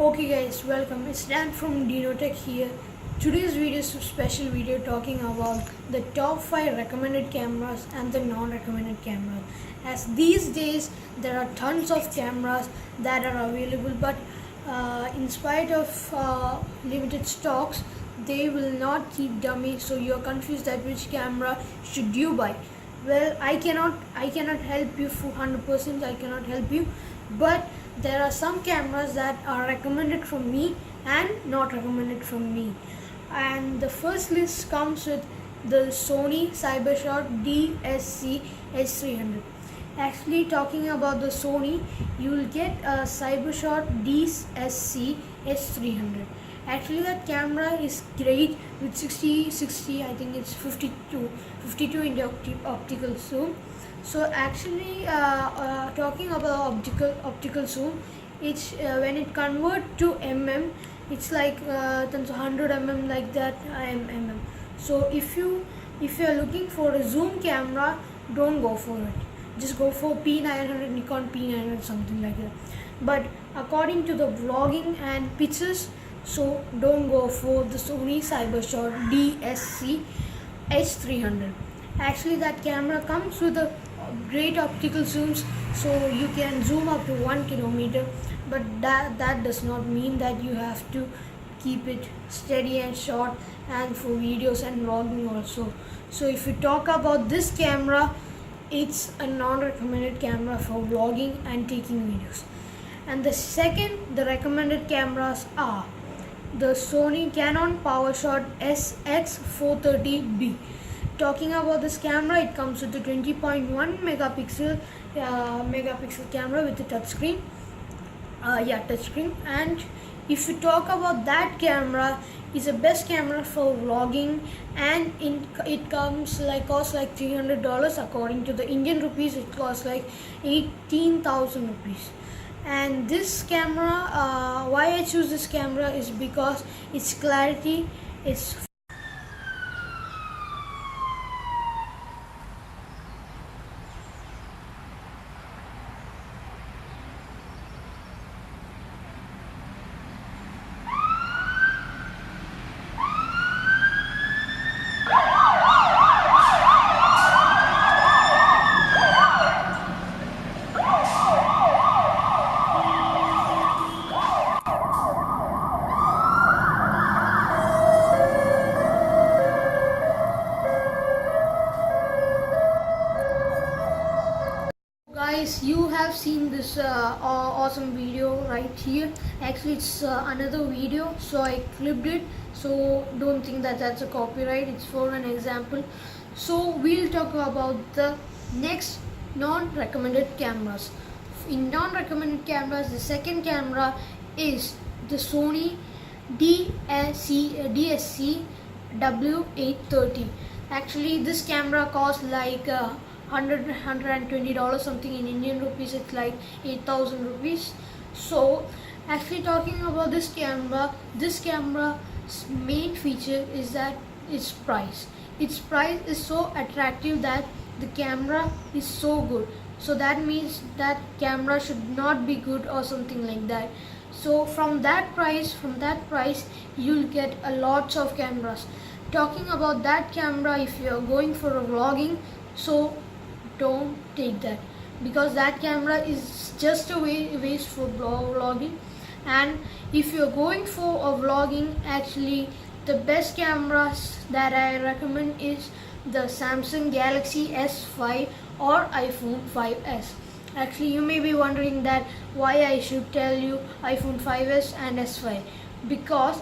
Okay guys, welcome. It's Dan from DnoTech here. Today's video is a special video talking about the top 5 recommended cameras and the non-recommended cameras. As these days there are tons of cameras that are available, but in spite of limited stocks, they will not keep dummy, so you're confused that which camera should you buy. Well, I cannot help you for 100%. I cannot help you, but there are some cameras that are recommended from me and not recommended from me. And the first list comes with the Sony Cybershot DSC H300. Actually, talking about the Sony, you will get a Cybershot DSC H300. Actually, that camera is great with 60, I think it's 52 in the optical zoom. So actually, talking about optical zoom, it's when it convert to it's like 100 like that So if you are looking for a zoom camera, don't go for it. Just go for P900, Nikon P900, something like that. But according to the vlogging and pictures, so don't go for the Sony Cybershot DSC H300. Actually, that camera comes with a great optical zooms, so you can zoom up to 1 kilometer, but that does not mean that you have to keep it steady and short and for videos and vlogging also. So if you talk about this camera, it's a non-recommended camera for vlogging and taking videos. And the recommended cameras are the Sony Canon PowerShot SX430B. Talking about this camera, it comes with a 20.1 megapixel camera with a touchscreen. Touchscreen. And if you talk about that camera, is the best camera for vlogging, and it costs like $300. According to the Indian rupees, it costs like 18,000 rupees. And this camera, why I choose this camera is because its clarity is Guys, you have seen this awesome video right here. Actually, it's another video, so I clipped it, so don't think that that's a copyright. It's for an example. So we'll talk about the next non-recommended cameras. In non-recommended cameras, the second camera is the Sony DSC W830. Actually, this camera costs like $120 something. In Indian rupees, it's like 8,000 rupees. So actually, talking about this camera's main feature is that its price is so attractive that the camera is so good. So that means that camera should not be good or something like that. So from that price you'll get a lots of cameras. Talking about that camera, if you are going for a vlogging, so don't take that, because that camera is just a waste for vlogging. And if you're going for a vlogging, actually the best cameras that I recommend is the Samsung Galaxy S5 or iPhone 5s. Actually, you may be wondering that why I should tell you iPhone 5s and S5, because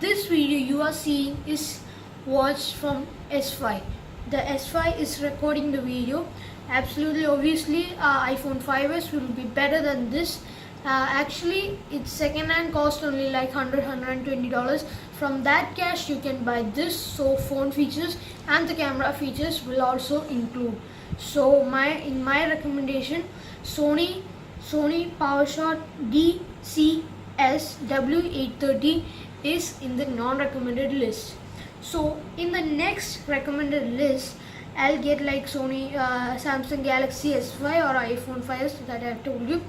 this video you are seeing is watched from S5. The S5 is recording the video. Absolutely, obviously, iPhone 5s will be better than this. Actually, its second-hand cost only like $120. From that cash, you can buy this. So phone features and the camera features will also include. So in my recommendation, Sony PowerShot DCS W830 is in the non-recommended list. So in the next recommended list, I'll get like Samsung Galaxy S5 or iPhone 5s that I have told you.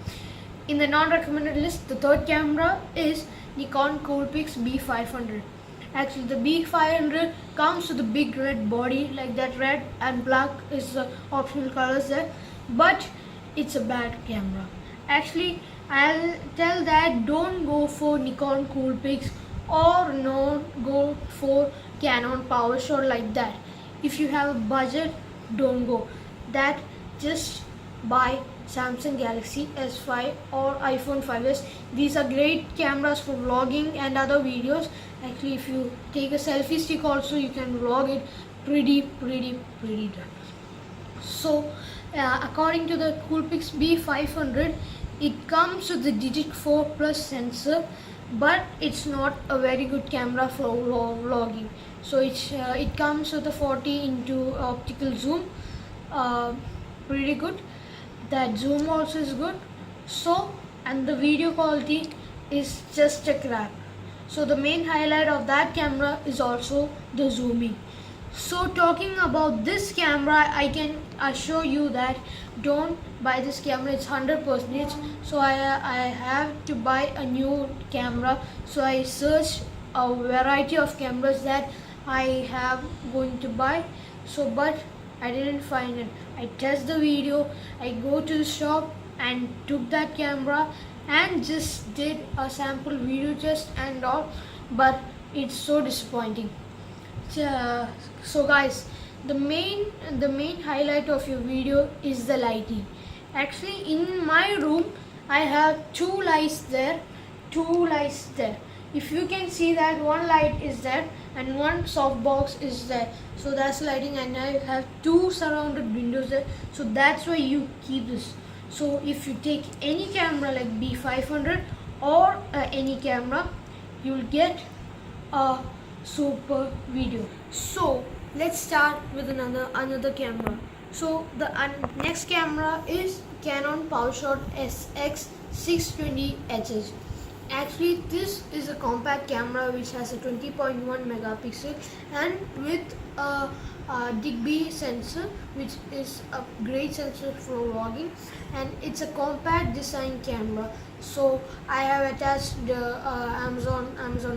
In the non-recommended list, the third camera is Nikon Coolpix B500. Actually, the B500 comes with a big red body, like that. Red and black is the optional colors there, but it's a bad camera. Actually, I'll tell that don't go for Nikon Coolpix or no go for Canon PowerShot like that. If you have a budget, don't go. That just buy Samsung Galaxy S5 or iPhone 5s. These are great cameras for vlogging and other videos. Actually, if you take a selfie stick also, you can vlog it pretty done. So according to the Coolpix B500, it comes with the Digit 4 Plus sensor, but it's not a very good camera for vlogging. So it comes with a 40 into optical zoom, pretty good. That zoom also is good. So, and the video quality is just a crap. So the main highlight of that camera is also the zooming. So talking about this camera, I can assure you that don't buy this camera. It's 100%. So I have to buy a new camera. So I searched a variety of cameras that I have going to buy. So but I didn't find it. I test the video, I go to the shop and took that camera and just did a sample video test and all, but it's so disappointing. So guys, the main highlight of your video is the lighting. Actually, in my room I have two lights there. If you can see that, one light is there and one softbox is there. So that's lighting, and I have two surrounded windows there. So that's why you keep this. So if you take any camera like B500 or any camera, you will get a super video. So let's start with another camera. So the next camera is Canon PowerShot SX620HS. Actually, this is a compact camera which has a 20.1 megapixel and with a Digby sensor, which is a great sensor for vlogging, and it's a compact design camera. So I have attached the Amazon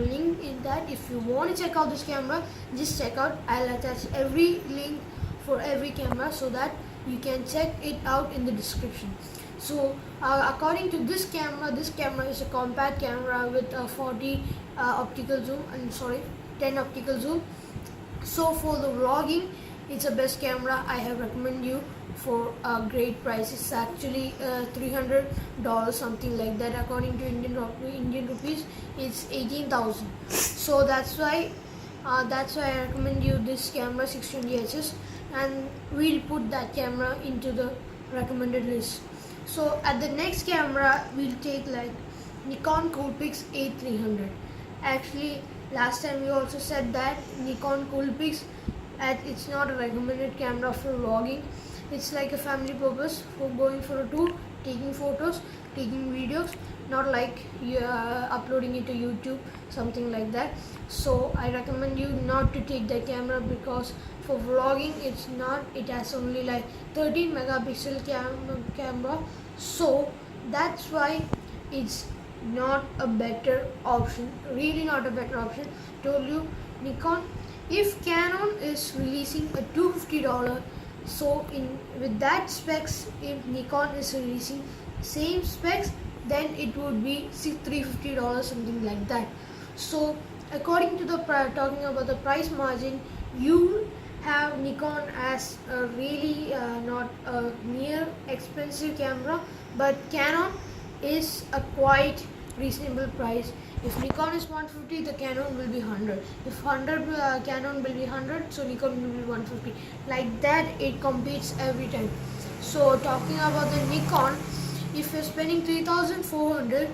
link in that. If you want to check out this camera, just check out. I'll attach every link for every camera so that you can check it out in the description. So according to this camera is a compact camera with a 40 optical zoom, and 10 optical zoom. So for the vlogging, it's the best camera I have recommend you for a great price. It's actually $300, something like that. According to Indian rupees, it's 18,000. So that's why I recommend you this camera 620HS, and we'll put that camera into the recommended list. So at the next camera, we'll take like Nikon Coolpix A300. Actually, last time we also said that Nikon Coolpix, it's not a recommended camera for vlogging. It's like a family purpose for going for a tour, taking photos, taking videos, not like uploading it to YouTube, something like that. So I recommend you not to take that camera, because for vlogging it has only like 13 megapixel camera. So that's why it's not a better option, really not a better option. Told you, Nikon, if Canon is releasing a $250, so with that specs, if Nikon is releasing same specs, then it would be $350, something like that. So according to the talking about the price margin, you have Nikon as a really not a near expensive camera, but Canon is a quite reasonable price. If Nikon is 150, the Canon will be 100. If 100, Canon will be 100, so Nikon will be 150. Like that, it competes every time. So talking about the Nikon, if you're spending 3,400,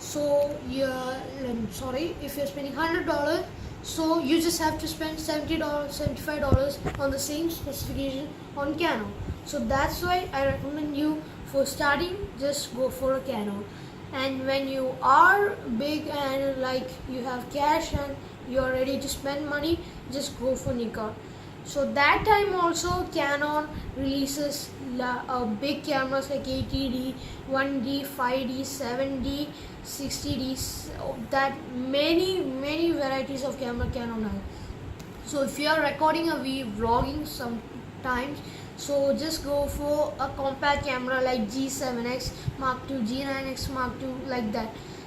so if you're spending $100, so you just have to spend $70, $75 on the same specification on Canon. So that's why I recommend you, for starting, just go for a Canon. And when you are big and like you have cash and you're ready to spend money, just go for Nikon. So that time also Canon releases big cameras like 80D, 1D, 5D, 7D, 60D, that many varieties of camera Canon has. So if you are recording a vlogging sometimes, so just go for a compact camera like G7X Mark II, G9X Mark II, like that.